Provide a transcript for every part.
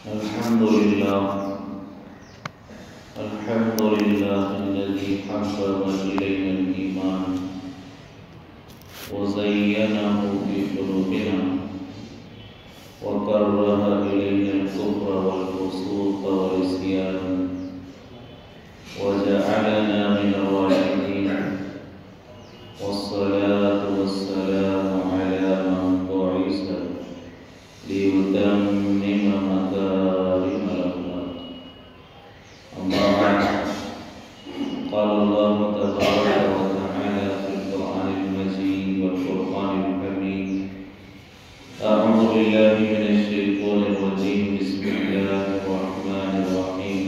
الحمد لله الذي حبب إلينا الإيمان وزينه في قلوبنا وكره إلينا الكفر والفسوق والعصيان وجعلنا من الراشدين والصلاة والسلام على من بعث ليتمم مكارم الأخلاق. أما بعد، قال الله تبارك وتعالى في القرآن المجيد والفرقان الحميد: أعوذ بالله من الشيطان الرجيم. بسم الله الرحمن الرحيم.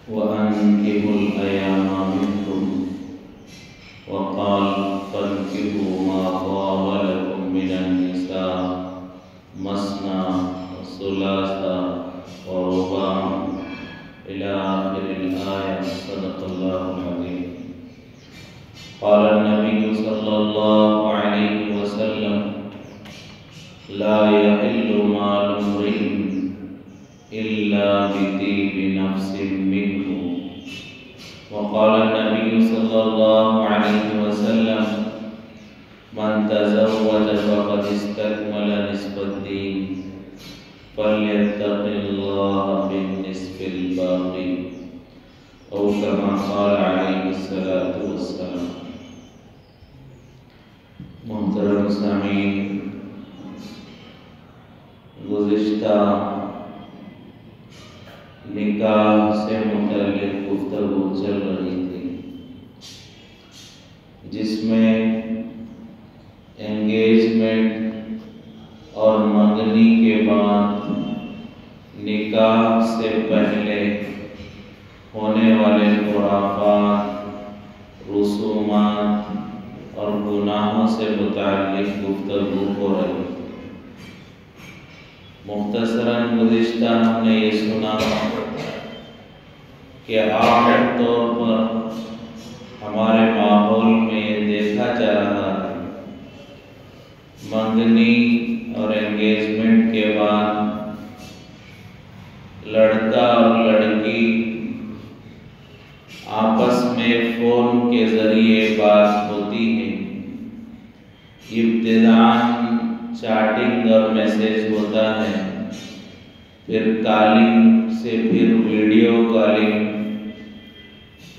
وأنكحوا الأيام منكم وقال فانكحوا ما طاب لكم من النساء مثنى وثلاث ورباع إلى آخر الآية. صدق الله العظيم. قال النبي صلى الله عليه وسلم: لا يحل مال امرئ إلا بطيب نفس منه. وقال النبي صلى الله عليه وسلم: من تزوج فقد استكمل نصف الدين فليتق الله بالنصف الباقي، أو كما قال عليه الصلاة والسلام. محترم سامعین، گزشتہ نکاح سے متعلق گفتگو چل رہی تھی، جس میں انگیجمنٹ اور منگنی کے بعد نکاح سے پہلے ہونے والے خرافات، رسومات اور گناہوں سے متعلق گفتگو ہو رہی ہے۔ مختصراً گزشتہ ہم نے یہ سنا کہ عام طور پر ہمارے ماحول میں یہ دیکھا جا رہا ہے، منگنی اور انگیجمنٹ کے بعد لڑکا اور لڑکی آپس میں فون کے ذریعے بات ہوتی ہے، ابتداءً چیٹنگ اور میسیج ہوتا ہے، پھر کالنگ سے پھر ویڈیو کالنگ،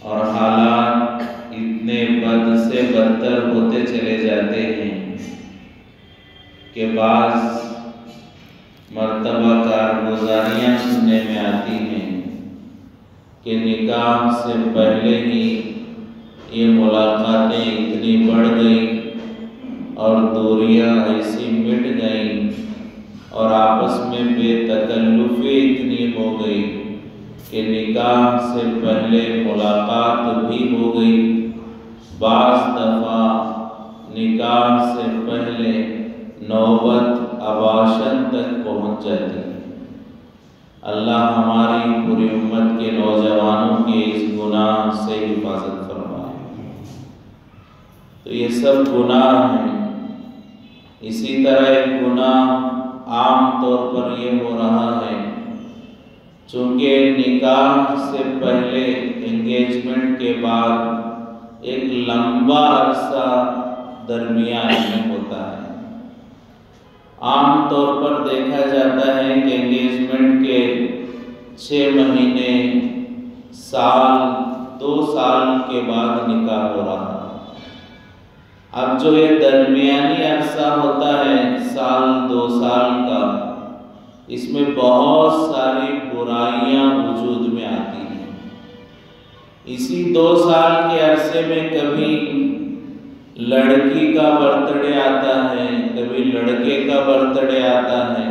اور حالات اتنے بد سے بدتر ہوتے چلے جاتے ہیں کہ بعض مرتبہ کارگزاریاں سننے میں آتی ہیں کہ نکاح سے پہلے ہی یہ ملاقاتیں اتنی بڑھ گئیں اور دوریاں ایسی مٹ گئیں اور آپس میں بے تکلفی اتنی ہو گئی کہ نکاح سے پہلے ملاقات بھی ہو گئی، بعض دفعہ نکاح سے پہلے نوبت اباشن تک پہنچ جاتی ہے۔ اللہ ہماری پوری امت کے نوجوانوں کے اس گناہ سے حفاظت فرمائے۔ تو یہ سب گناہ ہیں۔ اسی طرح ایک گناہ عام طور پر یہ ہو رہا ہے، چونکہ نکاح سے پہلے انگیجمنٹ کے بعد ایک لمبا عرصہ درمیان میں ہوتا ہے۔ عام طور پر دیکھا جاتا ہے کہ انگیجمنٹ کے 6 مہینے، سال، 2 سال کے بعد نکاح ہو رہا ہے۔ اب جو یہ درمیانی عرصہ ہوتا ہے، سال 2 سال کا، اس میں بہت ساری برائیاں وجود میں آتی ہیں۔ اسی 2 سال کے عرصے میں کبھی لڑکی کا برتھ ڈے آتا ہے، کبھی لڑکے کا برتھ ڈے آتا ہے،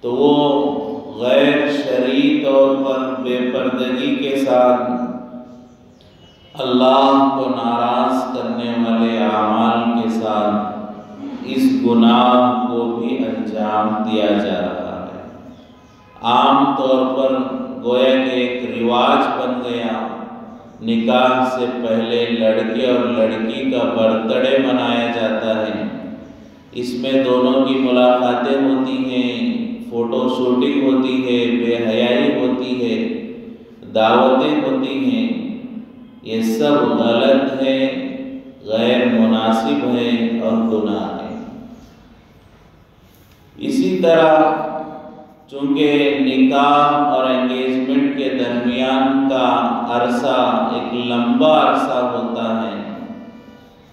تو وہ غیر شرعی طور پر بے پردگی کے ساتھ اللہ کو ناراض کرنے والے اعمال کے ساتھ اس گناہ کو بھی انجام دیا جا رہا ہے۔ عام طور پر گویا کہ ایک رواج بن گیا، نکاح سے پہلے لڑکے اور لڑکی کا برتھ ڈے منایا جاتا ہے، اس میں دونوں کی ملاقاتیں ہوتی ہیں، فوٹو شوٹنگ ہوتی ہے، بے حیائی ہوتی ہے، دعوتیں ہوتی ہیں، یہ سب غلط ہے، غیر مناسب ہے اور گناہ ہے۔ اسی طرح چونکہ نکاح اور انگیجمنٹ کے درمیان کا عرصہ ایک لمبا عرصہ ہوتا ہے،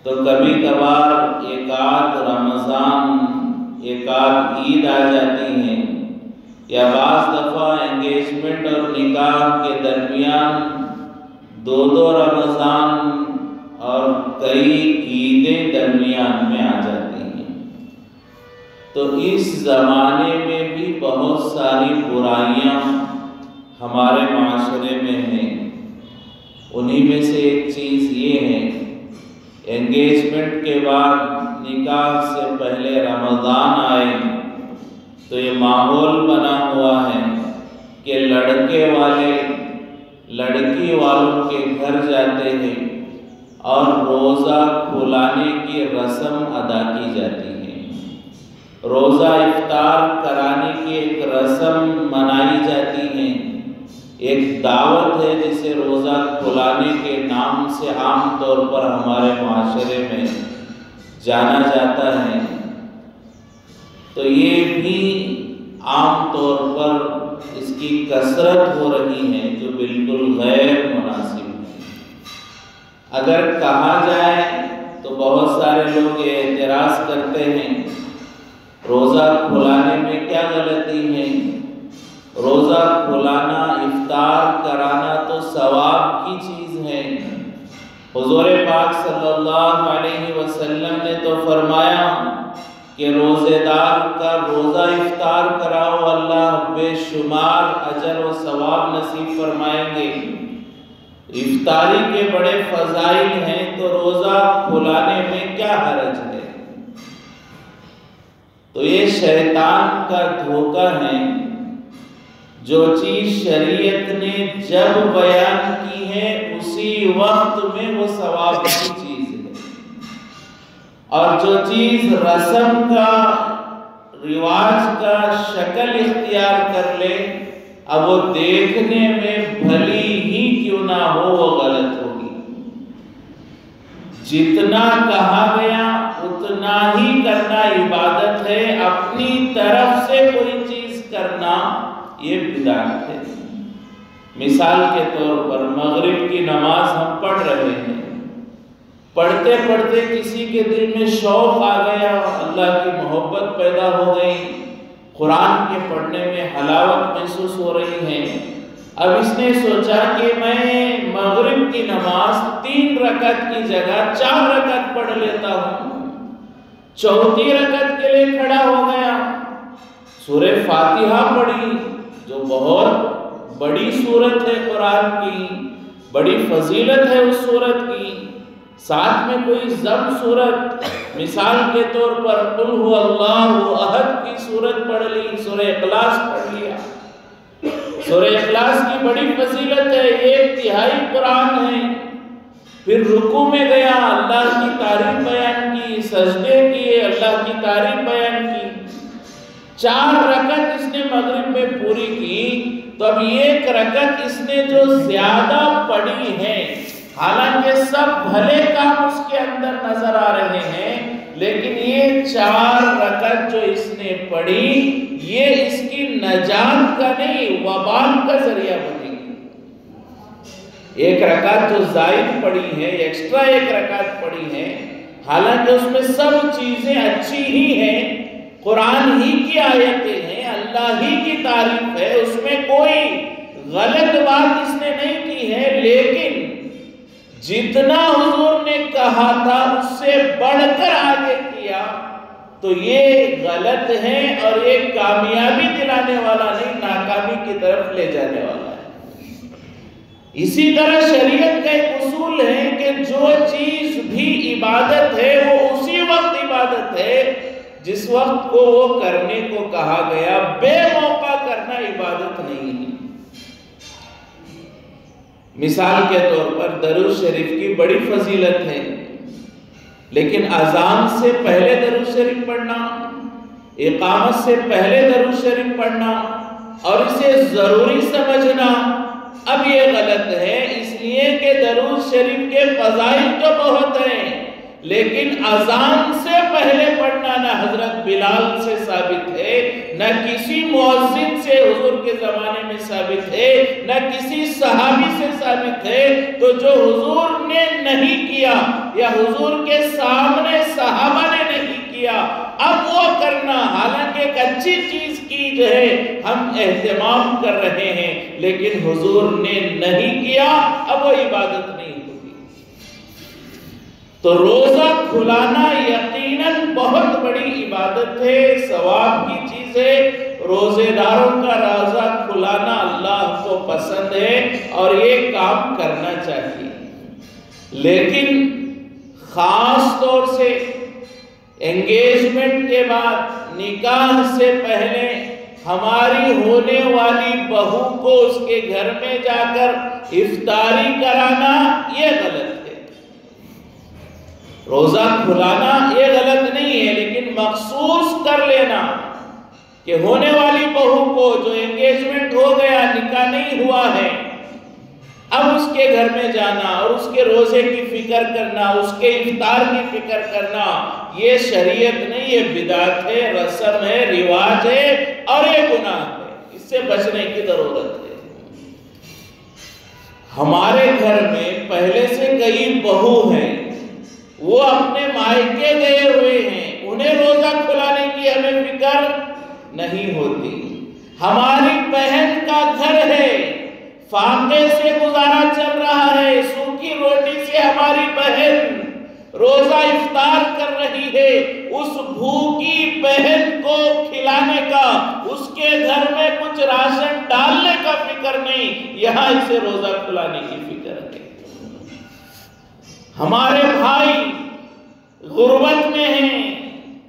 تو کبھی کبھار ایک آدھ رمضان، ایک آدھ عید آ جاتی ہے، یا بعض دفعہ انگیجمنٹ اور نکاح کے درمیان دو رمضان اور کئی عیدیں درمیان میں آ جاتی ہیں۔ تو اس زمانے میں بھی بہت ساری برائیاں ہمارے معاشرے میں ہیں۔ انہی میں سے ایک چیز یہ ہے، انگیجمنٹ کے بعد نکاح سے پہلے رمضان آئے تو یہ ماحول بنا ہوا ہے کہ لڑکے والے لڑکی والوں کے گھر جاتے ہیں اور روزہ کھلانے کی رسم ادا کی جاتی ہے، روزہ افطار کرانے کی ایک رسم منائی جاتی ہے، ایک دعوت ہے جسے روزہ کھلانے کے نام سے عام طور پر ہمارے معاشرے میں جانا جاتا ہے۔ تو یہ بھی عام طور پر اس کی کثرت ہو رہی ہے جو بالکل غیر مناسب ہے۔ اگر کہا جائے تو بہت سارے لوگ یہ اعتراض کرتے ہیں، روزہ کھلانے میں کیا غلطی ہے؟ روزہ کھلانا، افطار کرانا تو ثواب کی چیز ہے۔ حضور پاک صلی اللہ علیہ وسلم نے تو فرمایا کہ روزے دار کا روزہ افطار کراؤ، اللہ بے شمار اجر و ثواب نصیب فرمائیں گے۔ افطاری کے بڑے فضائل ہیں، تو روزہ کھلانے میں کیا حرج ہے؟ تو یہ شیطان کا دھوکہ ہے۔ جو چیز شریعت نے جب بیان کی ہے اسی وقت میں وہ ثواب کی چیز ہے، اور جو چیز رسم کا، رواج کا شکل اختیار کر لے، اب وہ دیکھنے میں بھلی ہی کیوں نہ ہو وہ غلط ہوگی۔ جتنا کہا گیا اتنا ہی کرنا عبادت ہے، اپنی طرف سے کوئی چیز کرنا یہ بدعت ہے۔ مثال کے طور پر مغرب کی نماز ہم پڑھ رہے ہیں، پڑھتے پڑھتے کسی کے دل میں شوق آ گیا، اللہ کی محبت پیدا ہو گئی، قرآن کے پڑھنے میں حلاوت محسوس ہو رہی ہے۔ اب اس نے سوچا کہ میں مغرب کی نماز 3 رکعت کی جگہ 4 رکعت پڑھ لیتا ہوں، چوتھی رکعت کے لیے کھڑا ہو گیا، سورہ فاتحہ پڑھی جو بہت بڑی سورت ہے قرآن کی، بڑی فضیلت ہے اس سورت کی، ساتھ میں کوئی ضم سورت، مثال کے طور پر قل هو اللہ احد کی سورت پڑھ لی، سورہ اخلاص پڑھ لیا۔ سورہ اخلاص کی بڑی فضیلت ہے، 1/3 قرآن ہے۔ پھر رکوع میں گیا، اللہ کی تعریف بیان کی، سجدے کیے، اللہ کی تعریف بیان کی، 4 رکعت اس نے مغرب میں پوری کی۔ تو اب 1 رکعت اس نے جو زیادہ پڑھی ہے، حالانکہ سب بھلے کام اس کے اندر نظر آ رہے ہیں، لیکن یہ 4 رکعت جو اس نے پڑھی یہ اس کی نجات کا نہیں، وبال کا ذریعہ بنے گی۔ 1 رکعت جو زائد پڑھی ہے، ایکسٹرا 1 رکعت پڑھی ہے، حالانکہ اس میں سب چیزیں اچھی ہی ہیں، قرآن ہی کی آیتیں ہیں، اللہ ہی کی تعریف ہے، اس میں کوئی غلط بات اس نے نہیں کی ہے، لیکن جتنا حضور نے کہا تھا اس سے بڑھ کر آگے کیا، تو یہ غلط ہے اور یہ کامیابی دلانے والا نہیں، ناکامی کی طرف لے جانے والا ہے۔ اسی طرح شریعت کا ایک اصول ہے کہ جو چیز بھی عبادت ہے وہ اسی وقت عبادت ہے جس وقت کو وہ کرنے کو کہا گیا، بے موقع کرنا عبادت نہیں ہے۔ مثال کے طور پر درود شریف کی بڑی فضیلت ہے، لیکن اذان سے پہلے درود شریف پڑھنا، اقامت سے پہلے درود شریف پڑھنا اور اسے ضروری سمجھنا اب یہ غلط ہے، اس لیے کہ درود شریف کے فضائل تو بہت ہیں، لیکن اذان سے پہلے پڑھنا نہ حضرت بلال سے ثابت ہے، نہ کسی مؤذن سے حضور کے زمانے میں ثابت ہے، نہ کسی صحابی سے ثابت ہے۔ تو جو حضور نے نہیں کیا یا حضور کے سامنے صحابہ نے نہیں کیا، اب وہ کرنا، حالانکہ ایک اچھی چیز کی جو ہے ہم اہتمام کر رہے ہیں، لیکن حضور نے نہیں کیا، اب وہ عبادت نہیں ہوگی۔ تو روزہ کھلانا یقیناً بہت بڑی عبادت ہے، ثواب کی چیز ہے۔ روزے داروں کا روزہ کھلانا اللہ کو پسند ہے اور یہ کام کرنا چاہیے، لیکن خاص طور سے انگیجمنٹ کے بعد، نکاح سے پہلے ہماری ہونے والی بہو کو اس کے گھر میں جا کر افطاری کرانا یہ غلط ہے۔ روزہ کھلانا یہ غلط نہیں ہے، لیکن مخصوص کر لینا کہ ہونے والی بہو کو جو انگیجمنٹ ہو گیا، نکاح نہیں ہوا ہے، اب اس کے گھر میں جانا اور اس کے روزے کی فکر کرنا، اس کے افطار کی فکر کرنا، یہ شریعت نہیں، یہ بدعت ہے، رسم ہے، رواج ہے اور یہ گناہ ہے، اس سے بچنے کی ضرورت ہے۔ ہمارے گھر میں پہلے سے کئی بہو ہیں، وہ اپنے مائکے گئے ہوئے ہیں، انہیں روزہ کھلانے کی ہمیں فکر نہیں ہوتی۔ ہماری بہن کا گھر ہے، فاقے سے گزارا چل رہا ہے، سوکھی روٹی سے ہماری بہن روزہ افطار کر رہی ہے، اس بھوکی بہن کو کھلانے کا، اس کے گھر میں کچھ راشن ڈالنے کا فکر نہیں، یہاں اسے روزہ کھلانے کی فکر ہے۔ ہمارے بھائی غربت میں ہیں،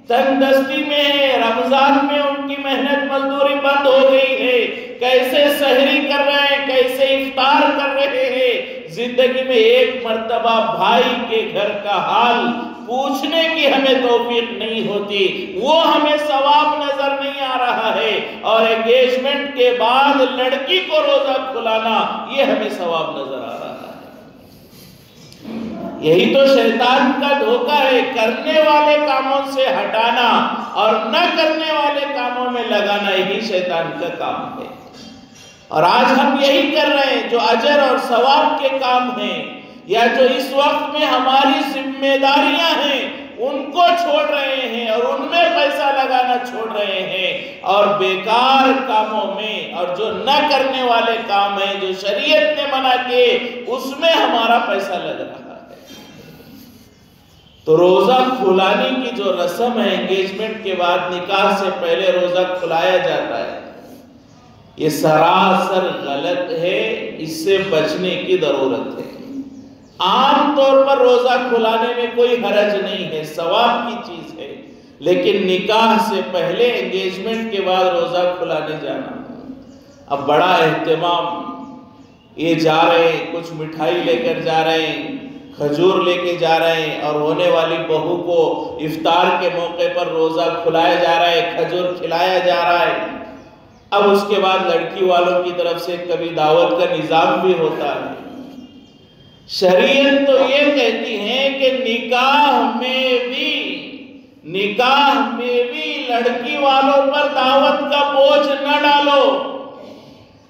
تنگ دستی میں ہیں، رمضان میں ان کی محنت مزدوری بند ہو گئی ہے، کیسے سحری کر رہے ہیں، کیسے افطار کر رہے ہیں، زندگی میں ایک مرتبہ بھائی کے گھر کا حال پوچھنے کی ہمیں توفیق نہیں ہوتی، وہ ہمیں ثواب نظر نہیں آ رہا ہے، اور انگیجمنٹ کے بعد لڑکی کو روزہ کھلانا یہ ہمیں ثواب نظر آ رہا ہے۔ یہی تو شیطان کا دھوکہ ہے، کرنے والے کاموں سے ہٹانا اور نہ کرنے والے کاموں میں لگانا، یہی شیطان کا کام ہے۔ اور آج ہم یہی کر رہے ہیں، جو اجر اور ثواب کے کام ہیں یا جو اس وقت میں ہماری ذمہ داریاں ہیں ان کو چھوڑ رہے ہیں اور ان میں پیسہ لگانا چھوڑ رہے ہیں، اور بیکار کاموں میں اور جو نہ کرنے والے کام ہیں جو شریعت نے منع کیے اس میں ہمارا پیسہ لگ رہا ہے۔ تو روزہ کھلانے کی جو رسم ہے، انگیجمنٹ کے بعد نکاح سے پہلے روزہ کھلایا جاتا ہے، یہ سراسر غلط ہے، اس سے بچنے کی ضرورت ہے۔ عام طور پر روزہ کھلانے میں کوئی حرج نہیں ہے، ثواب کی چیز ہے، لیکن نکاح سے پہلے انگیجمنٹ کے بعد روزہ کھلانے جانا، اب بڑا اہتمام، یہ جا رہے ہیں، کچھ مٹھائی لے کر جا رہے ہیں، کھجور لے کے جا رہے ہیں، اور ہونے والی بہو کو افطار کے موقع پر روزہ کھلایا جا رہا ہے، کھجور کھلایا جا رہا ہے۔ اب اس کے بعد لڑکی والوں کی طرف سے کبھی دعوت کا نظام بھی ہوتا ہے۔ شریعت تو یہ کہتی ہے کہ نکاح میں بھی لڑکی والوں پر دعوت کا بوجھ نہ ڈالو،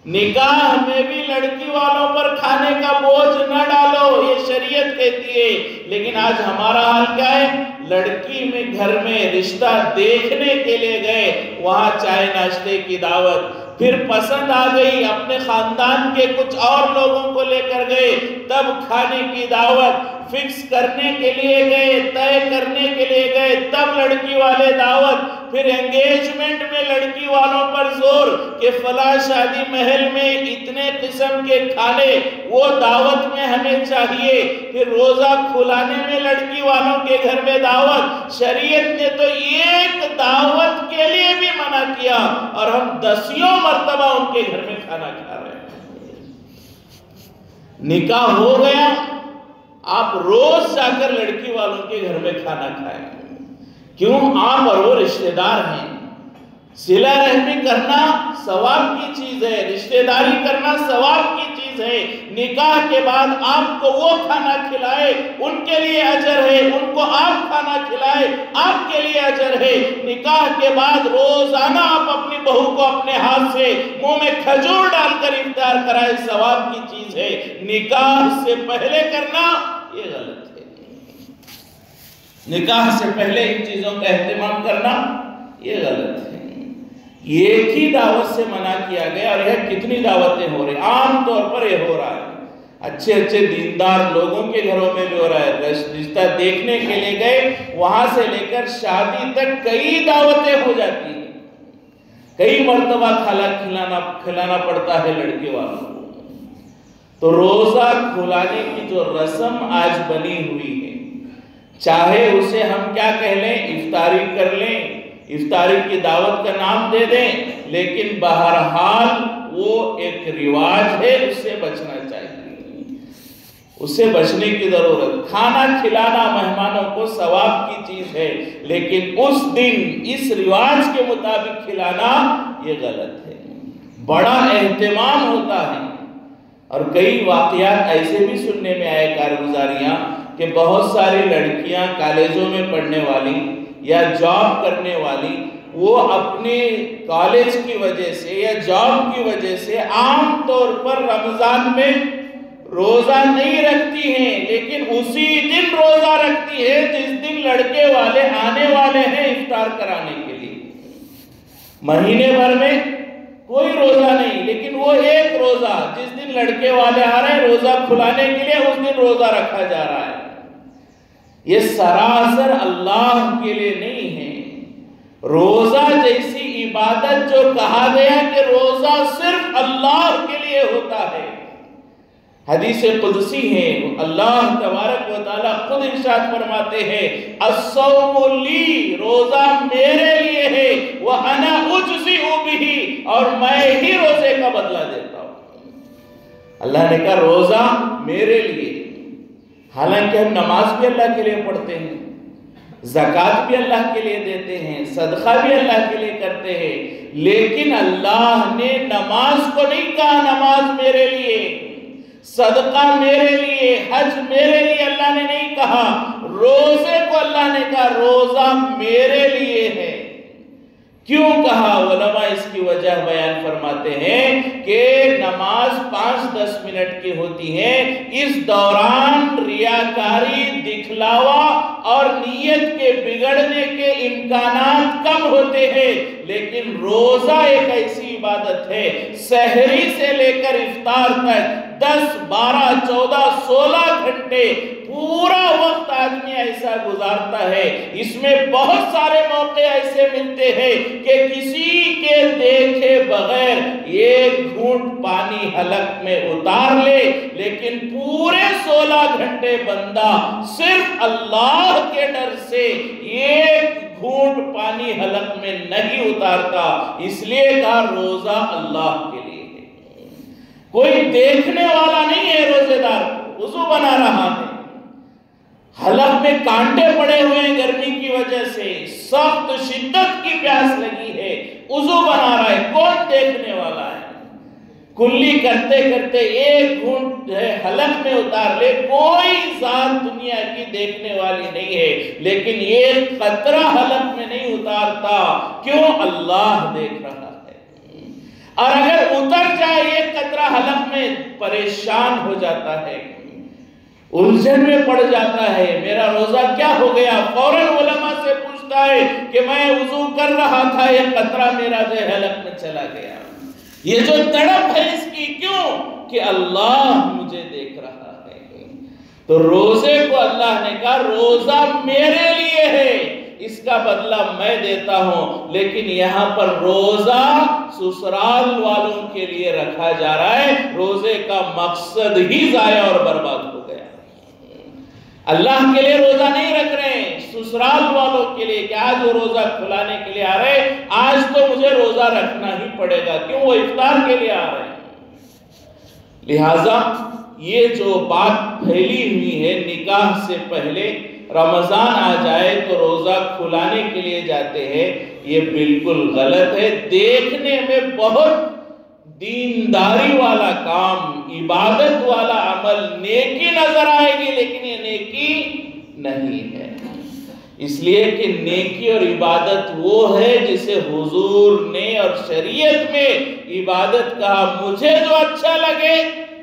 نکاح میں بھی لڑکی والوں پر کھانے کا بوجھ نہ ڈالو، یہ شریعت کہتی ہے۔ لیکن آج ہمارا حال کیا ہے؟ لڑکی میں گھر میں رشتہ دیکھنے کے لیے گئے، وہاں چائے ناشتے کی دعوت، پھر پسند آ گئی، اپنے خاندان کے کچھ اور لوگوں کو لے کر گئے، تب کھانے کی دعوت، فکس کرنے کے لیے گئے، طے کرنے کے لیے گئے، تب لڑکی والے دعوت، پھر انگیجمنٹ میں لڑکی والوں پر زور کہ فلاں شادی محل میں اتنے قسم کے کھانے وہ دعوت میں ہمیں چاہیے، پھر روزہ کھلانے میں لڑکی والوں کے گھر میں دعوت۔ شریعت نے تو ایک دعوت کے لیے بھی منع کیا اور ہم دسیوں مرتبہ ان کے گھر میں کھانا کھا رہے ہیں۔ نکاح ہو گیا، آپ روز جا کر لڑکی والوں کے گھر میں کھانا کھائیں. کیوں؟ آپ اور وہ رشتہ دار ہیں. صلہ رحمی کرنا ثواب کی چیز ہے، رشتہ داری کرنا ثواب کی چیز ہے. نکاح کے بعد آپ کو وہ کھانا کھلائے ان کے لیے اجر ہے، ان کو آپ کھانا کھلائے آپ کے لیے اجر ہے. نکاح کے بعد روزانہ آپ اپنی بہو کو اپنے ہاتھ سے منہ میں کھجور ڈال کر افطار کرائے، ثواب کی چیز ہے. نکاح سے پہلے کرنا یہ غلط ہے. نکاح سے پہلے ان چیزوں کا اہتمام کرنا یہ غلط ہے. ایک ہی دعوت سے منع کیا گیا، اور یہ کتنی دعوتیں ہو رہی. عام طور پر یہ ہو رہا ہے اچھے اچھے دیندار لوگوں کے گھروں میں بھی ہو رہا ہے. رشتہ دیکھنے کے لیے گئے، وہاں سے لے کر شادی تک کئی دعوتیں ہو جاتی ہیں. کئی مرتبہ کھلانا پڑتا ہے لڑکے والوں کو. تو روزہ کھلانے کی جو رسم آج بنی ہوئی ہے، چاہے اسے ہم کیا کہہ لیں، افطاری کر لیں، افطاری کی دعوت کا نام دے دیں، لیکن بہرحال وہ ایک رواج ہے، اس سے بچنا چاہیے. اس سے بچنے کی ضرورت. کھانا کھلانا مہمانوں کو ثواب کی چیز ہے، لیکن اس دن اس رواج کے مطابق کھلانا یہ غلط ہے. بڑا اہتمام ہوتا ہے. اور کئی واقعات ایسے بھی سننے میں آئے، کارگزاریاں، کہ بہت ساری لڑکیاں کالجوں میں پڑھنے والی یا جاب کرنے والی، وہ اپنے کالج کی وجہ سے یا جاب کی وجہ سے عام طور پر رمضان میں روزہ نہیں رکھتی ہیں، لیکن اسی دن روزہ رکھتی ہے جس دن لڑکے والے آنے والے ہیں افطار کرانے کے لیے. مہینے بھر میں کوئی روزہ نہیں، لیکن وہ ایک روزہ جس دن لڑکے والے آ رہے ہیں روزہ کھلانے کے لیے، اس دن روزہ رکھا جا رہا ہے. یہ سراسر اللہ کے لیے نہیں ہے. روزہ جیسی عبادت جو کہا گیا کہ روزہ صرف اللہ کے لیے ہوتا ہے، حدیث قدسی ہے. اللہ تبارک و تعالیٰ خود ارشاد فرماتے ہیں، الصوم لی، روزہ میرے لیے ہے، وَأَنَا أُجْزِئُ بِهِ، اور میں ہی روزے کا بدلہ دیتا ہوں. اللہ نے کہا روزہ میرے لیے. حالانکہ ہم نماز بھی اللہ کے لیے پڑھتے ہیں، زکوٰۃ بھی اللہ کے لیے دیتے ہیں، صدقہ بھی اللہ کے لیے کرتے ہیں، لیکن اللہ نے نماز کو نہیں کہا نماز میرے لیے، صدقہ میرے لیے، حج میرے لیے اللہ نے نہیں کہا. روزے کو اللہ نے کہا روزہ میرے لیے ہے. کیوں کہا؟ علماء اس کی وجہ بیان فرماتے ہیں کہ نماز 5-10 منٹ کی ہوتی ہے، اس دوران ریاکاری، دکھلاوا اور نیت کے بگڑنے کے امکانات کم ہوتے ہیں. لیکن روزہ ایک ایسی عبادت ہے، سحری سے لے کر افطار تک 10, 12, 14, 16 گھنٹے پورا وقت آدمی ایسا گزارتا ہے. اس میں بہت سارے موقع ایسے ملتے ہیں کہ کسی کے دیکھے بغیر ایک گھونٹ پانی حلق میں اتار لے، لیکن پورے 16 گھنٹے بندہ صرف اللہ کے ڈر سے ایک گھونٹ پانی حلق میں نہیں اتارتا. اس لیے کہا روزہ اللہ کے لیے ہے. کوئی دیکھنے والا نہیں ہے. روزے دار وضو بنا رہا ہے، حلق میں کانٹے پڑے ہوئے ہیں گرمی کی وجہ سے، سخت شدت کی پیاس لگی ہے، وضو بنا رہا ہے، کون دیکھنے والا ہے؟ کلی کرتے کرتے ایک گھونٹ حلق میں اتار لے، کوئی ذات دنیا کی دیکھنے والی نہیں ہے، لیکن ایک قطرہ حلق میں نہیں اتارتا. کیوں؟ اللہ دیکھ رہا ہے. اور اگر اتر جائے ایک قطرہ حلق میں، پریشان ہو جاتا ہے، الجھن میں پڑ جاتا ہے، میرا روزہ کیا ہو گیا؟ فوراً علماء سے پوچھتا ہے کہ میں وضو کر رہا تھا، یہ قطرہ میرا جو حلق میں چلا گیا. یہ جو تڑپ ہے اس کی کیوں؟ کہ اللہ مجھے دیکھ رہا ہے. تو روزے کو اللہ نے کہا روزہ میرے لیے ہے، اس کا بدلہ میں دیتا ہوں. لیکن یہاں پر روزہ سسرال والوں کے لیے رکھا جا رہا ہے. روزے کا مقصد ہی ضائع اور برباد ہو گیا. اللہ کے لیے روزہ نہیں رکھ رہے ہیں، سسرال والوں کے لیے کہ آج وہ روزہ کھلانے کے لیے آ رہے ہیں، آج تو مجھے روزہ رکھنا ہی پڑے گا. کیوں؟ وہ افطار کے لیے آ رہے ہیں. لہٰذا یہ جو بات پھیلی ہوئی ہے نکاح سے پہلے رمضان آ جائے تو روزہ کھلانے کے لیے جاتے ہیں، یہ بالکل غلط ہے۔ دیکھنے میں بہت دینداری والا کام، عبادت والا عمل، نیکی نظر آئے گی، لیکن یہ نیکی نہیں ہے، اس لیے کہ نیکی اور عبادت وہ ہے جسے حضور نے اور شریعت میں عبادت کہا۔ مجھے جو اچھا لگے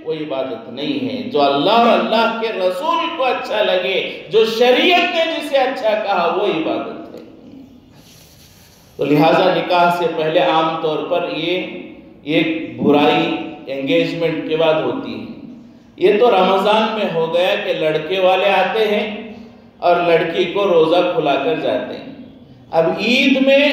وہ عبادت نہیں ہے، جو اللہ اور اللہ کے رسول کو اچھا لگے، جو شریعت نے جسے اچھا کہا وہ عبادت ہے۔ تو لہٰذا نکاح سے پہلے عام طور پر یہ ایک برائی انگیجمنٹ کے بعد ہوتی ہے۔ یہ تو رمضان میں ہو گیا کہ لڑکے والے آتے ہیں اور لڑکی کو روزہ کھلا کر جاتے ہیں۔ اب عید میں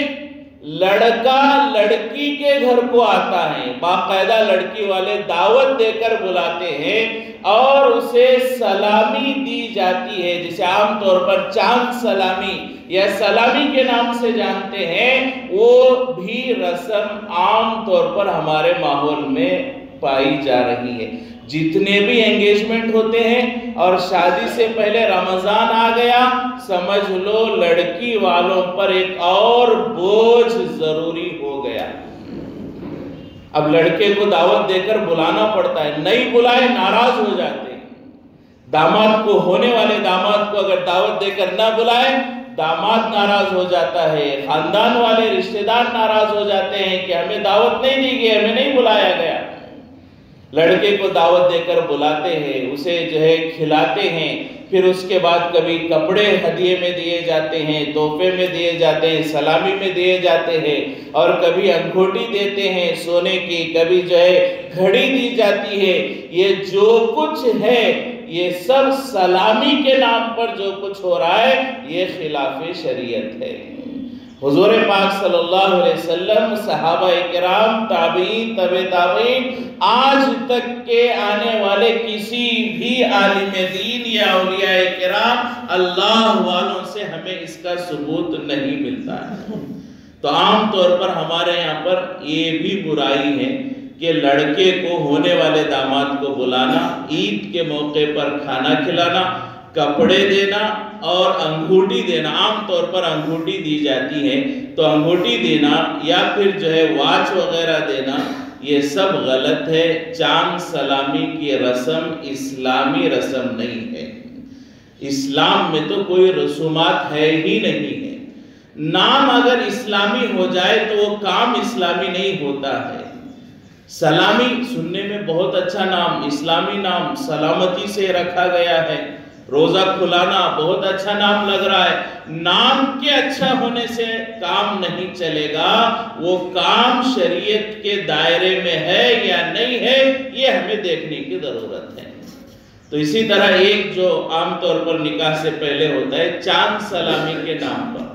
لڑکا لڑکی کے گھر کو آتا ہے، باقاعدہ لڑکی والے دعوت دے کر بلاتے ہیں اور اسے سلامی دی جاتی ہے، جسے عام طور پر چاند سلامی یا سلامی کے نام سے جانتے ہیں۔ وہ بھی رسم عام طور پر ہمارے ماحول میں پائی جا رہی ہے۔ جتنے بھی انگیجمنٹ ہوتے ہیں اور شادی سے پہلے رمضان آ گیا، سمجھ لو لڑکی والوں پر ایک اور بوجھ ضروری ہو گیا۔ اب لڑکے کو دعوت دے کر بلانا پڑتا ہے، نہیں بلائے ناراض ہو جاتے ہیں۔ داماد کو، ہونے والے داماد کو اگر دعوت دے کر نہ بلائے، داماد ناراض ہو جاتا ہے، خاندان والے رشتہ دار ناراض ہو جاتے ہیں کہ ہمیں دعوت نہیں دی گئی، ہمیں نہیں بلایا گیا۔ لڑکے کو دعوت دے کر بلاتے ہیں، اسے جو ہے کھلاتے ہیں، پھر اس کے بعد کبھی کپڑے ہدیے میں دیے جاتے ہیں، تحفے میں دیے جاتے ہیں، سلامی میں دیے جاتے ہیں، اور کبھی انگوٹھی دیتے ہیں سونے کی، کبھی جو ہے گھڑی دی جاتی ہے۔ یہ جو کچھ ہے یہ سب سلامی کے نام پر جو کچھ ہو رہا ہے یہ خلاف شریعت ہے۔ حضور پاک صلی اللہ علیہ وسلم، صحابہ کرام، تابعین، تبع تابعین، آج تک کے آنے والے کسی بھی عالم دین یا اولیاء کرام، اللہ والوں سے ہمیں اس کا ثبوت نہیں ملتا ہے۔ تو عام طور پر ہمارے یہاں پر یہ بھی برائی ہے کہ لڑکے کو، ہونے والے داماد کو بلانا، عید کے موقع پر کھانا کھلانا، کپڑے دینا اور انگوٹھی دینا۔ عام طور پر انگوٹھی دی جاتی ہے، تو انگوٹھی دینا یا پھر جو ہے واچ وغیرہ دینا، یہ سب غلط ہے۔ چاند سلامی کی رسم اسلامی رسم نہیں ہے۔ اسلام میں تو کوئی رسومات ہے ہی نہیں ہے۔ نام اگر اسلامی ہو جائے تو وہ کام اسلامی نہیں ہوتا ہے۔ سلامی سننے میں بہت اچھا نام، اسلامی نام، سلامتی سے رکھا گیا ہے۔ روزہ کھلانا بہت اچھا نام لگ رہا ہے۔ نام کے اچھا ہونے سے کام نہیں چلے گا، وہ کام شریعت کے دائرے میں ہے یا نہیں ہے، یہ ہمیں دیکھنے کی ضرورت ہے۔ تو اسی طرح ایک جو عام طور پر نکاح سے پہلے ہوتا ہے، چاند سلامی کے نام پر،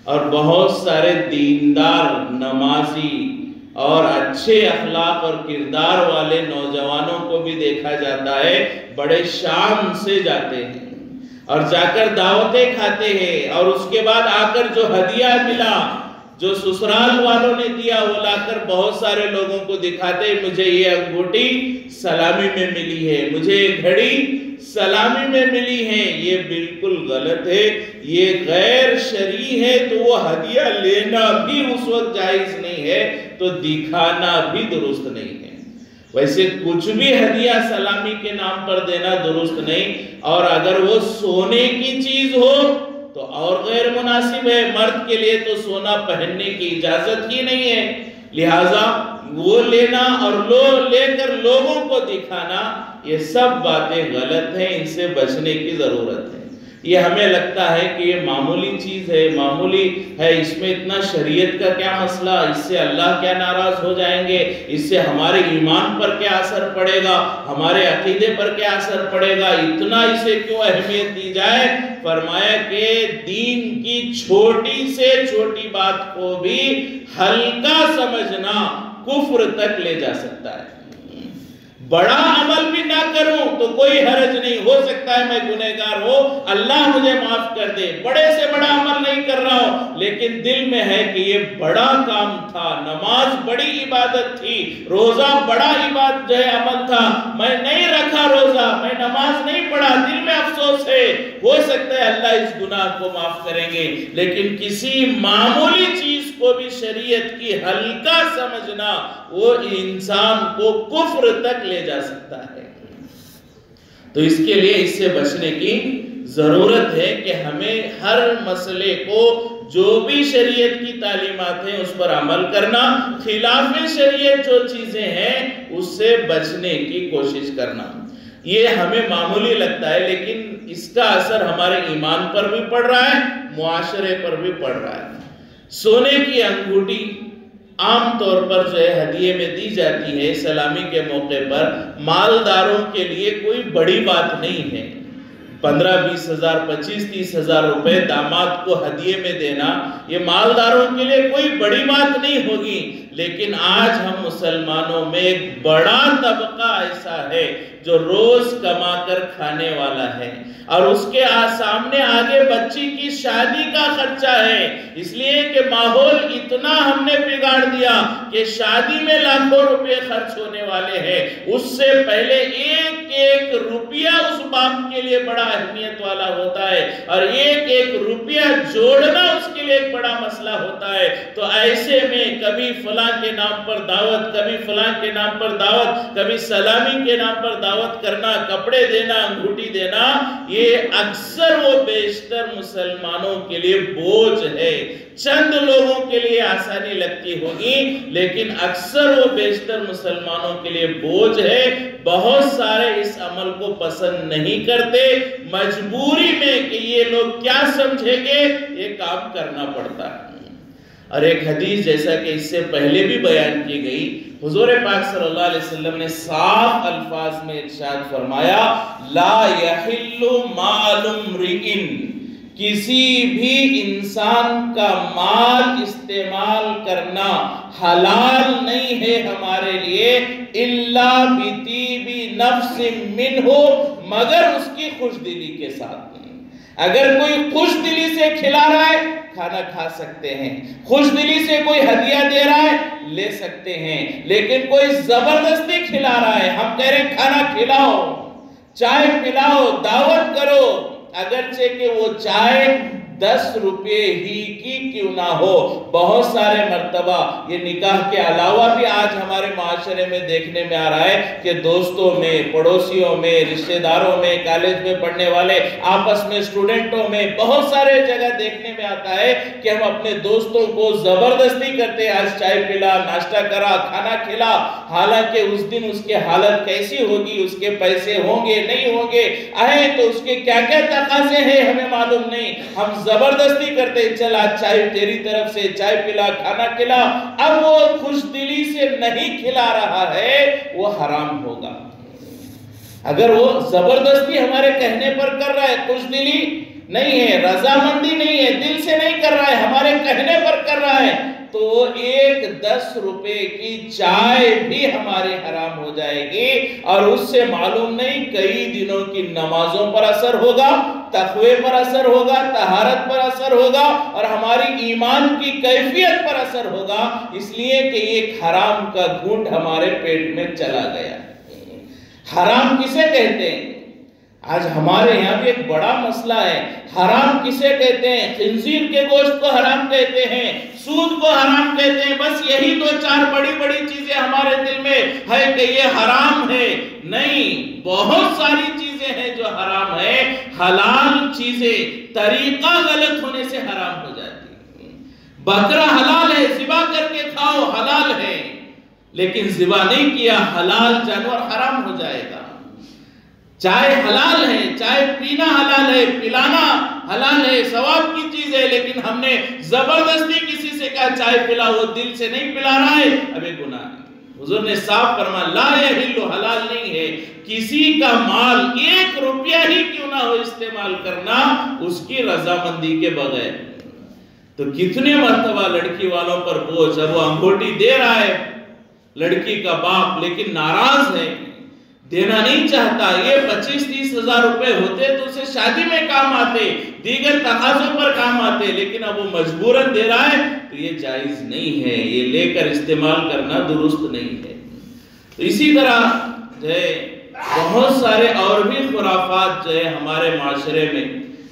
اور بہت سارے دیندار، نمازی اور اچھے اخلاق اور کردار والے نوجوانوں کو بھی دیکھا جاتا ہے، بڑے شان سے جاتے ہیں اور جا کر دعوتیں کھاتے ہیں، اور اس کے بعد آ کر جو ہدیہ ملا، جو سسرال والوں نے دیا، وہ لا کر بہت سارے لوگوں کو دکھاتے ہیں، مجھے یہ انگوٹھی سلامی میں ملی ہے، مجھے یہ گھڑی سلامی میں ملی ہے۔ یہ بالکل غلط ہے، یہ غیر شرعی ہے۔ تو وہ ہدیہ لینا بھی اس وقت جائز نہیں ہے، تو دکھانا بھی درست نہیں ہے۔ ویسے کچھ بھی ہدیہ سلامی کے نام پر دینا درست نہیں، اور اگر وہ سونے کی چیز ہو تو اور غیر مناسب ہے۔ مرد کے لیے تو سونا پہننے کی اجازت ہی نہیں ہے، لہٰذا وہ لینا اور لے کر لوگوں کو دکھانا، یہ سب باتیں غلط ہیں، ان سے بچنے کی ضرورت ہے۔ یہ ہمیں لگتا ہے کہ یہ معمولی چیز ہے، معمولی ہے، اس میں اتنا شریعت کا کیا مسئلہ، اس سے اللہ کیا ناراض ہو جائیں گے، اس سے ہمارے ایمان پر کیا اثر پڑے گا، ہمارے عقیدے پر کیا اثر پڑے گا، اتنا اسے کیوں اہمیت دی جائے۔ فرمایا کہ دین کی چھوٹی سے چھوٹی بات کو بھی ہلکا سمجھنا کفر تک لے جا سکتا ہے۔ بڑا عمل بھی نہ کروں تو کوئی حرج نہیں، ہو سکتا ہے میں گنہگار ہوں، اللہ مجھے معاف کر دے، بڑے سے بڑا عمل نہیں کر رہا ہوں، لیکن دل میں ہے کہ یہ بڑا کام تھا، نماز بڑی عبادت تھی، روزہ بڑا عبادت عمل تھا، میں نہیں رکھا روزہ، میں نماز نہیں پڑھا، دل میں افسوس ہے، ہو سکتا ہے اللہ اس گناہ کو معاف کریں گے، لیکن کسی معمولی چیز کو بھی شریعت کی ہلکا سمجھنا وہ انسان کو کفر تک لے جا سکتا ہے۔ تو اس کے لیے اس سے بچنے کی ضرورت ہے کہ ہمیں ہر مسئلے کو جو بھی شریعت کی تعلیمات ہیں اس پر عمل کرنا، خلاف شریعت جو چیزیں ہیں اس سے بچنے کی کوشش کرنا۔ یہ ہمیں معمولی لگتا ہے لیکن اس کا اثر ہمارے ایمان پر بھی پڑ رہا ہے، معاشرے پر بھی پڑ رہا ہے۔ سونے کی انگوٹھی عام طور پر جو ہے ہدیے میں دی جاتی ہے سلامی کے موقع پر، مالداروں کے لیے کوئی بڑی بات نہیں ہے۔ 15-20 ہزار 25-30 ہزار روپے داماد کو ہدیے میں دینا یہ مالداروں کے لیے کوئی بڑی بات نہیں ہوگی، لیکن آج ہم مسلمانوں میں ایک بڑا طبقہ ایسا ہے جو روز کما کر کھانے والا ہے اور اس کے سامنے آگے بچی کی شادی کا خرچہ ہے، اس لیے کہ ماحول اتنا ہم نے بگاڑ دیا کہ شادی میں لاکھوں روپے خرچ ہونے والے ہیں، اس سے پہلے ایک ایک روپیہ اس باپ کے لیے بڑا اہمیت والا ہوتا ہے اور ایک ایک روپیہ جوڑنا اس کے لیے ایک بڑا مسئلہ ہوتا ہے۔ تو ایسے میں کبھی فلاں کے نام پر دعوت، کبھی فلاں کے نام پر دعوت، کبھی سلامی کے نام پر دعوت کرنا، کپڑے دینا، انگوٹھی دینا، یہ اکثر و بیشتر مسلمانوں کے لیے بوجھ ہے۔ چند لوگوں کے لیے آسانی لگتی ہوگی لیکن اکثر و بیشتر مسلمانوں کے لیے بوجھ ہے۔ بہت سارے اس عمل کو پسند نہیں کرتے، مجبوری میں کہ یہ لوگ کیا سمجھیں گے یہ کام کرنا پڑتا ہے۔ اور ایک حدیث جیسا کہ اس سے پہلے بھی بیان کی گئی، حضور پاک صلی اللہ علیہ وسلم نے صاف الفاظ میں ارشاد فرمایا، لا یحل مال امرئ، کسی بھی انسان کا مال استعمال کرنا حلال نہیں ہے ہمارے لیے، الا بطیب نفس منہ، مگر اس کی خوش دلی کے ساتھ۔ اگر کوئی خوش دلی سے کھلا رہا ہے کھانا کھا سکتے ہیں، خوش دلی سے کوئی ہدیہ دے رہا ہے لے سکتے ہیں، لیکن کوئی زبردستی کھلا رہا ہے، ہم کہہ رہے ہیں کھانا کھلاؤ، چائے پلاؤ، دعوت کرو، اگرچہ کہ وہ چائے 10 روپے ہی کی کیوں نہ ہو۔ بہت سارے مرتبہ یہ نکاح کے علاوہ بھی آج ہمارے معاشرے میں دیکھنے میں آ رہا ہے کہ دوستوں میں، پڑوسیوں میں، رشتہ داروں میں، کالج میں پڑھنے والے آپس میں، اسٹوڈنٹوں میں، بہت سارے جگہ دیکھنے میں آتا ہے کہ ہم اپنے دوستوں کو زبردستی کرتے ہیں، آج چائے پلا، ناشتہ کرا، کھانا کھلا، حالانکہ اس دن اس کی حالت کیسی ہوگی، اس کے پیسے ہوں گے نہیں ہوں گے، آئے تو اس کے کیا کیا تقاضے ہیں ہمیں معلوم نہیں، ہم زبردستی کرتے چلا چائے تیری طرف سے، چائے پلا، کھانا کھلا۔ اب وہ خوش دلی سے نہیں کھلا رہا ہے وہ حرام ہوگا۔ اگر وہ زبردستی ہمارے کہنے پر کر رہا ہے، خوش دلی نہیں ہے، رضامندی نہیں ہے، دل سے نہیں کر رہا ہے، ہمارے کہنے پر کر رہا ہے، تو ایک 10 روپے کی چائے بھی ہمارے حرام ہو جائے گی، اور اس سے معلوم نہیں کئی دنوں کی نمازوں پر اثر ہوگا، تقوی پر اثر ہوگا، طہارت پر اثر ہوگا، اور ہماری ایمان کی کیفیت پر اثر ہوگا، اس لیے کہ ایک حرام کا گھونٹ ہمارے پیٹ میں چلا گیا۔ حرام کسے کہتے ہیں؟ آج ہمارے یہاں بھی ایک بڑا مسئلہ ہے، حرام کسے کہتے ہیں؟ خنزیر کے گوشت کو حرام کہتے ہیں، سود کو حرام کہتے ہیں، بس یہی 2-4 بڑی بڑی چیزیں ہمارے دل میں ہے کہ یہ حرام ہے۔ نہیں، بہت ساری چیزیں ہیں جو حرام ہے، حلال چیزیں طریقہ غلط ہونے سے حرام ہو جاتی ہیں۔ بکرا حلال ہے، ذبح کر کے کھاؤ، حلال ہے، لیکن ذبح نہیں کیا حلال جانور حرام ہو جائے گا۔ چائے حلال ہے، چائے پینا حلال ہے، پلانا حلال ہے، ثواب کی چیز ہے، لیکن ہم نے زبردستی کسی سے کہا چائے پلا، وہ دل سے نہیں پلا رہا ہے، اب یہ گناہ ہے۔ حضور نے صاف فرمایا لا یحل، حلال نہیں ہے کسی کا مال 1 روپیہ ہی کیوں نہ ہو استعمال کرنا اس کی رضامندی کے بغیر۔ تو کتنے مرتبہ لڑکی والوں پر بوجھ، اب وہ انگوٹھی دے رہا ہے لڑکی کا باپ لیکن ناراض ہے، دینا نہیں چاہتا. یہ 25-30 ہزار روپے ہوتے تو اسے شادی میں کام آتے, دیگر تقاضوں پر کام آتے, لیکن اب وہ مجبوراً دے رہا ہے تو یہ جائز نہیں ہے, یہ لے کر استعمال کرنا درست نہیں ہے. تو اسی طرح جو ہے بہت سارے اور بھی خرافات جو ہے ہمارے معاشرے میں,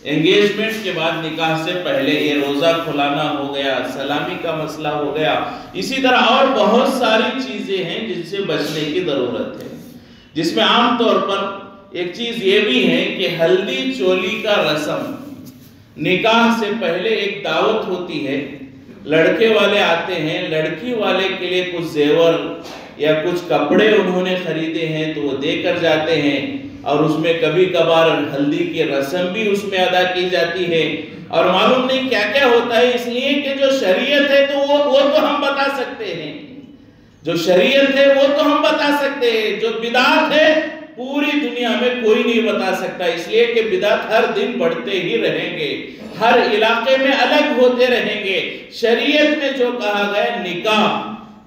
انگیجمنٹ کے بعد نکاح سے پہلے یہ روزہ کھلانا ہو گیا, سلامی کا مسئلہ ہو گیا, اسی طرح اور بہت ساری چیزیں ہیں جن سے بچنے کی ضرورت ہے, جس میں عام طور پر ایک چیز یہ بھی ہے کہ ہلدی چولی کا رسم. نکاح سے پہلے ایک دعوت ہوتی ہے, لڑکے والے آتے ہیں, لڑکی والے کے لیے کچھ زیور یا کچھ کپڑے انہوں نے خریدے ہیں تو وہ دے کر جاتے ہیں, اور اس میں کبھی کبھار ہلدی کی رسم بھی اس میں ادا کی جاتی ہے, اور معلوم نہیں کیا کیا ہوتا ہے, اس لیے کہ جو شریعت ہے تو وہ تو ہم بتا سکتے ہیں, جو شریعت ہے وہ تو ہم بتا سکتے ہیں, جو بدعت ہے پوری دنیا میں کوئی نہیں بتا سکتا, اس لیے کہ بدعت ہر دن بڑھتے ہی رہیں گے, ہر علاقے میں الگ ہوتے رہیں گے. شریعت میں جو کہا گیا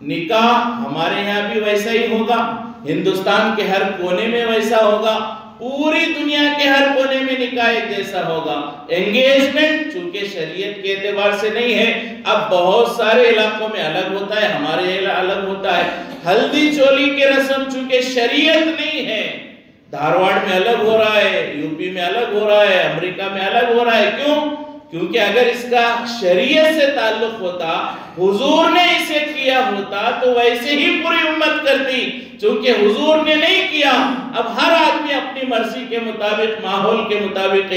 نکاح ہمارے یہاں بھی ویسا ہی ہوگا, ہندوستان کے ہر کونے میں ویسا ہوگا, پوری دنیا کے ہر کونے میں نکاح ایک جیسا ہوگا. انگیجمنٹ چونکہ شریعت کے اعتبار سے نہیں ہے, اب بہت سارے علاقوں میں الگ ہوتا ہے, ہمارے یہاں الگ ہوتا ہے. ہلدی چولی کے رسم چونکہ شریعت نہیں ہے, دھارواڑ میں الگ ہو رہا ہے, یو پی میں الگ ہو رہا ہے, امریکہ میں الگ ہو رہا ہے. کیوں؟ کیونکہ اگر اس کا شریعت سے تعلق ہوتا, حضور نے اسے کیا ہوتا تو ویسے ہی پوری امت کرتی, چونکہ حضور نے نہیں کیا. اب ہر آدمی اپنی مرضی کے مطابق, ماحول کے مطابق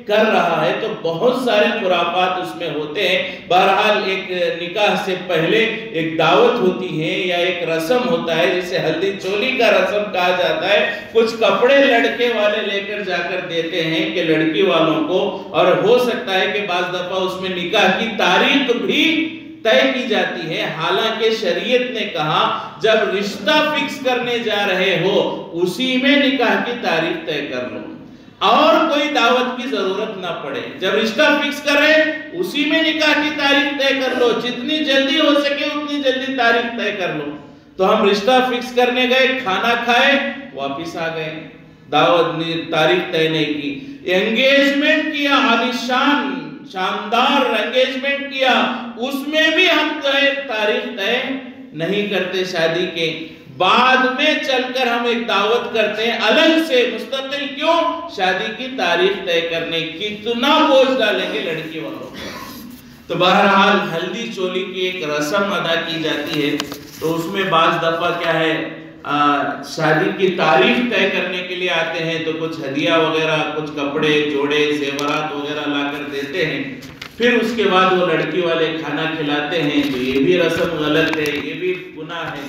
کر رہا ہے, تو بہت سارے خرافات اس میں ہوتے ہیں. بہرحال ایک نکاح سے پہلے ایک دعوت ہوتی ہے یا ایک رسم ہوتا ہے جسے ہلدی چولی کا رسم کہا جاتا ہے. کچھ کپڑے لڑکے والے لے کر جا کر دیتے ہیں کہ لڑکی والوں کو, اور ہو سکتا ہے کہ بعض دفعہ اس میں نکاح کی تاریخ بھی طے کی جاتی ہے. حالانکہ شریعت نے کہا جب رشتہ فکس کرنے جا رہے ہو اسی میں نکاح کی تاریخ طے کر لو, اور کوئی دعوت کی ضرورت نہ پڑے. جب رشتہ فکس کرے اسی میں نکاح کی تاریخ طے کر لو, جتنی جلدی ہو سکے اتنی جلدی تاریخ طے کر لو. تو ہم رشتہ فکس کرنے گئے, کھانا کھائے, واپس آ گئے, دعوت تاریخ طے نہیں کی. انگیجمنٹ کیا, عالیشان شاندار انگیجمنٹ کیا, اس میں بھی ہم تاریخ طے نہیں کرتے شادی کے. بعد میں چل کر ہم ایک دعوت کرتے ہیں الگ سے مستقل. کیوں؟ شادی کی تاریخ طے کرنے. کتنا بوجھ ڈالیں گے لڑکی والوں. تو بہرحال ہلدی چولی کی ایک رسم ادا کی جاتی ہے, تو اس میں بعض دفعہ کیا ہے, شادی کی تاریخ طے کرنے کے لیے آتے ہیں تو کچھ ہدیہ وغیرہ, کچھ کپڑے جوڑے زیورات وغیرہ لا کر دیتے ہیں. پھر اس کے بعد وہ لڑکی والے کھانا کھلاتے ہیں, تو یہ بھی رسم غلط ہے, یہ بھی گناہ ہے.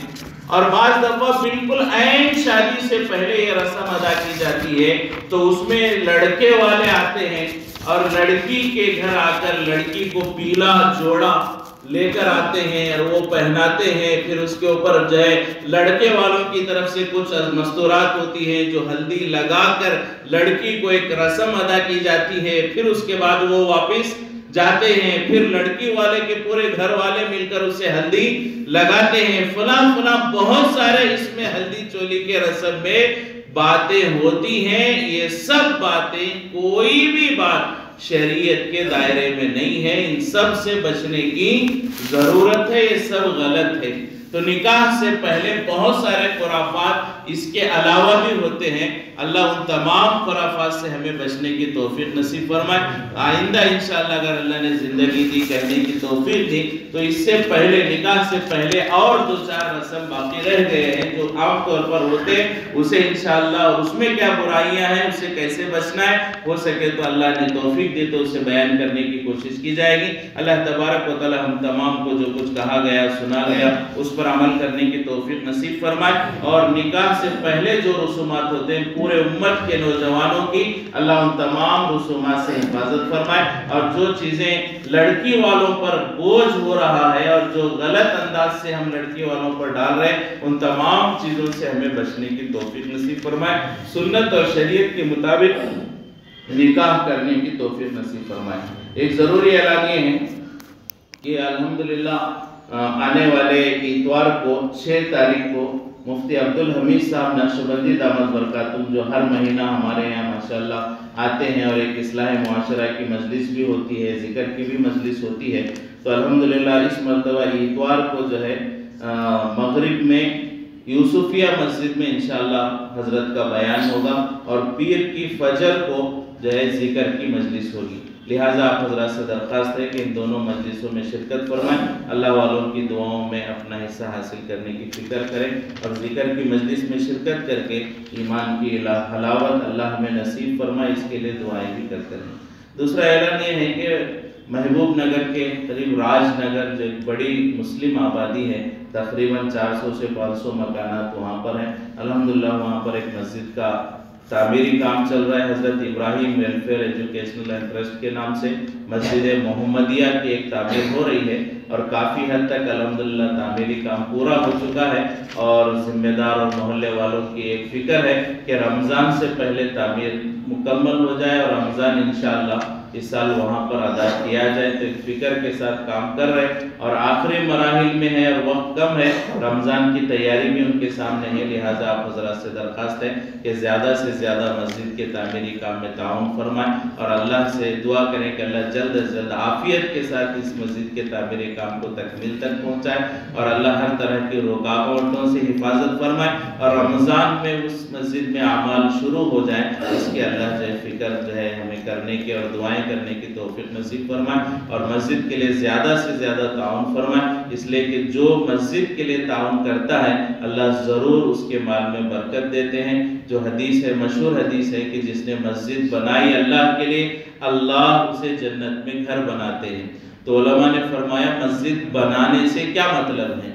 اور بعض دفعہ بالکل عین شادی سے پہلے یہ رسم ادا کی جاتی ہے, تو اس میں لڑکے والے آتے ہیں اور لڑکی کے گھر آ کر لڑکی کو پیلا جوڑا لے کر آتے ہیں اور وہ پہناتے ہیں. پھر اس کے اوپر جو ہے لڑکے والوں کی طرف سے کچھ مستورات ہوتی ہیں جو ہلدی لگا کر لڑکی کو ایک رسم ادا کی جاتی ہے. پھر اس کے بعد وہ واپس جاتے ہیں, پھر لڑکی والے کے پورے گھر والے مل کر اسے ہلدی لگاتے ہیں. فلاں بہت سارے اس میں ہلدی چولی کے رسم میں باتیں ہوتی ہیں. یہ سب باتیں, کوئی بھی بات شریعت کے دائرے میں نہیں ہے, ان سب سے بچنے کی ضرورت ہے, یہ سب غلط ہے. تو نکاح سے پہلے بہت سارے خرافات اس کے علاوہ بھی ہوتے ہیں. اللہ ان تمام خرافات سے ہمیں بچنے کی توفیق نصیب فرمائے. آئندہ انشاءاللہ اگر اللہ نے زندگی دی, کہنے کی توفیق دی, تو اس سے پہلے, نکاح سے پہلے اور 2-4 رسم باقی رہ گئے ہیں جو عام طور پر ہوتے ہیں, اسے انشاءاللہ, اور اس میں کیا برائیاں ہیں, اسے کیسے بچنا ہے, ہو سکے تو اللہ نے توفیق دی تو اسے بیان کرنے کی کوشش کی جائے گی. اللہ تبارک و تعالی ہم تمام کو جو کچھ کہا گیا, سنا گیا, اس پر عمل کرنے کی توفیق نصیب فرمائے. اور نکاح سے پہلے جو رسومات ہوتے ہیں پورے امت کے نوجوانوں کی, اللہ ان تمام رسومات سے حفاظت فرمائے. اور جو چیزیں لڑکی والوں پر بوجھ ہو رہا ہے اور جو غلط انداز سے ہم لڑکی والوں پر ڈال رہے ہیں, ان تمام چیزوں سے ہمیں بچنے کی توفیق نصیب فرمائے. سنت اور شریعت کے مطابق نکاح کرنے کی توفیق نصیب فرمائے. ایک ضروری اعلان یہ ہے کہ الحمدللہ آنے والے اتوار کو 6 تاریخ کو مفتی عبدالحمید صاحب نقشبندی دامت برکاتہم جو ہر مہینہ ہمارے یہاں ماشاءاللہ آتے ہیں اور ایک اصلاح معاشرہ کی مجلس بھی ہوتی ہے، ذکر کی بھی مجلس ہوتی ہے، تو الحمدللہ اس مرتبہ اتوار کو جو ہے مغرب میں یوسفیہ مسجد میں انشاءاللہ حضرت کا بیان ہوگا اور پیر کی فجر کو جو ہے ذکر کی مجلس ہوگی، لہٰذا آپ حضرات سے درخواست ہے کہ ان دونوں مجلسوں میں شرکت فرمائیں، اللہ والوں کی دعاؤں میں اپنا حصہ حاصل کرنے کی فکر کریں اور ذکر کی مجلس میں شرکت کر کے ایمان کی حلاوت اللہ ہمیں نصیب فرمائے، اس کے لیے دعائیں بھی کرتے رہیں۔ دوسرا اعلان یہ ہے کہ محبوب نگر کے قریب راج نگر جو ایک بڑی مسلم آبادی ہے، تقریباً 400 سے 500 مکانات وہاں پر ہیں، الحمدللہ وہاں پر ایک مسجد کا تعمیری کام چل رہا ہے، حضرت ابراہیم ویلفیئر ایجوکیشنل اینڈ ٹرسٹ کے نام سے مسجد محمدیہ کی ایک تعمیر ہو رہی ہے اور کافی حد تک الحمدللہ تعمیری کام پورا ہو چکا ہے اور ذمہ دار اور محلے والوں کی ایک فکر ہے کہ رمضان سے پہلے تعمیر مکمل ہو جائے اور رمضان انشاءاللہ اس سال وہاں پر ادا کیا جائے، تو ایک فکر کے ساتھ کام کر رہے اور آخری مراحل میں ہے اور وقت کم ہے، رمضان کی تیاری بھی ان کے سامنے ہے، لہٰذا آپ حضرات سے درخواست ہے کہ زیادہ سے زیادہ مسجد کے تعمیری کام میں تعاون فرمائیں اور اللہ سے دعا کریں کہ اللہ جلد از جلد عافیت کے ساتھ اس مسجد کے تعمیری کام کو تکمیل تک پہنچائے اور اللہ ہر طرح کی رکاوٹوں سے حفاظت فرمائے اور رمضان میں اس مسجد میں اعمال شروع ہو جائیں، اس کے اللہ جو ہے فکر جو ہے ہمیں کرنے کے اور دعائیں کرنے کی توفیق نصیب فرمائے اور مسجد کے لیے زیادہ سے زیادہ تعاون فرمائے، اس لیے کہ جو مسجد کے لیے تعاون کرتا ہے اللہ ضرور اس کے مال میں برکت دیتے ہیں، جو حدیث ہے مشہور حدیث ہے کہ جس نے مسجد بنائی اللہ کے لیے اللہ اسے جنت میں گھر بناتے ہیں، تو علماء نے فرمایا مسجد بنانے سے کیا مطلب ہے؟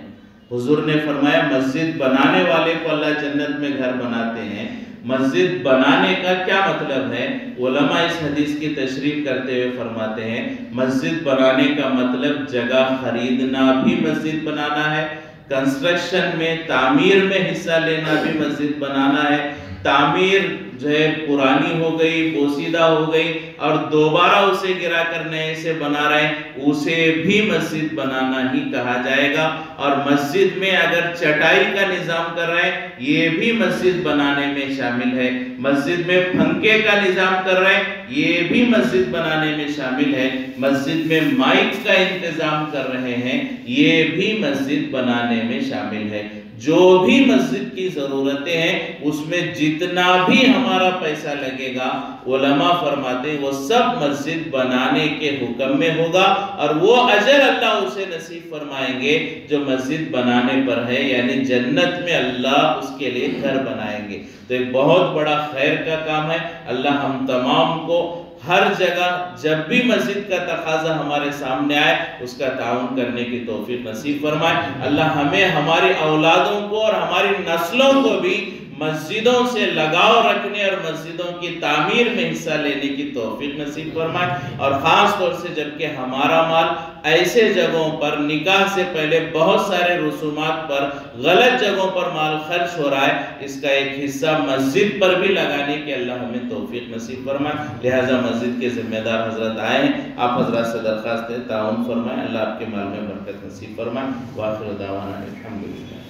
حضور نے فرمایا مسجد بنانے والے کو اللہ جنت میں گھر بناتے ہیں، مسجد بنانے کا کیا مطلب ہے؟ علماء اس حدیث کی تشریح کرتے ہوئے فرماتے ہیں مسجد بنانے کا مطلب جگہ خریدنا بھی مسجد بنانا ہے، کنسٹرکشن میں تعمیر میں حصہ لینا بھی مسجد بنانا ہے، تعمیر جو ہے پرانی ہو گئی بوسیدہ ہو گئی اور دوبارہ اسے گرا کر نئے سے بنا رہے ہیں اسے بھی مسجد بنانا ہی کہا جائے گا، اور مسجد میں اگر چٹائی کا نظام کر رہے ہیں یہ بھی مسجد بنانے میں شامل ہے، مسجد میں پنکھے کا نظام کر رہے ہیں یہ بھی مسجد بنانے میں شامل ہے، مسجد میں مائک کا انتظام کر رہے ہیں یہ بھی مسجد بنانے میں شامل ہے، جو بھی مسجد کی ضرورتیں ہیں اس میں جتنا بھی ہمارا پیسہ لگے گا علماء فرماتے ہیں وہ سب مسجد بنانے کے حکم میں ہوگا اور وہ اجر اللہ اسے نصیب فرمائیں گے جو مسجد بنانے پر ہے، یعنی جنت میں اللہ اس کے لیے گھر بنائیں گے، تو ایک بہت بڑا خیر کا کام ہے، اللہ ہم تمام کو ہر جگہ جب بھی مسجد کا تقاضا ہمارے سامنے آئے اس کا تعاون کرنے کی توفیق نصیب فرمائے، اللہ ہمیں ہماری اولادوں کو اور ہماری نسلوں کو بھی مسجدوں سے لگاؤ رکھنے اور مسجدوں کی تعمیر میں حصہ لینے کی توفیق نصیب فرمائے، اور خاص طور سے جبکہ ہمارا مال ایسے جگہوں پر نکاح سے پہلے بہت سارے رسومات پر غلط جگہوں پر مال خرچ ہو رہا ہے، اس کا ایک حصہ مسجد پر بھی لگانے کے اللہ ہمیں توفیق نصیب فرمائے، لہٰذا مسجد کے ذمہ دار حضرت آئے ہیں، آپ حضرات سے درخواست ہے تعاون فرمائیں، اللہ آپ کے مال میں برکت نصیب فرمائے، وآخر دعوانا الحمدللہ۔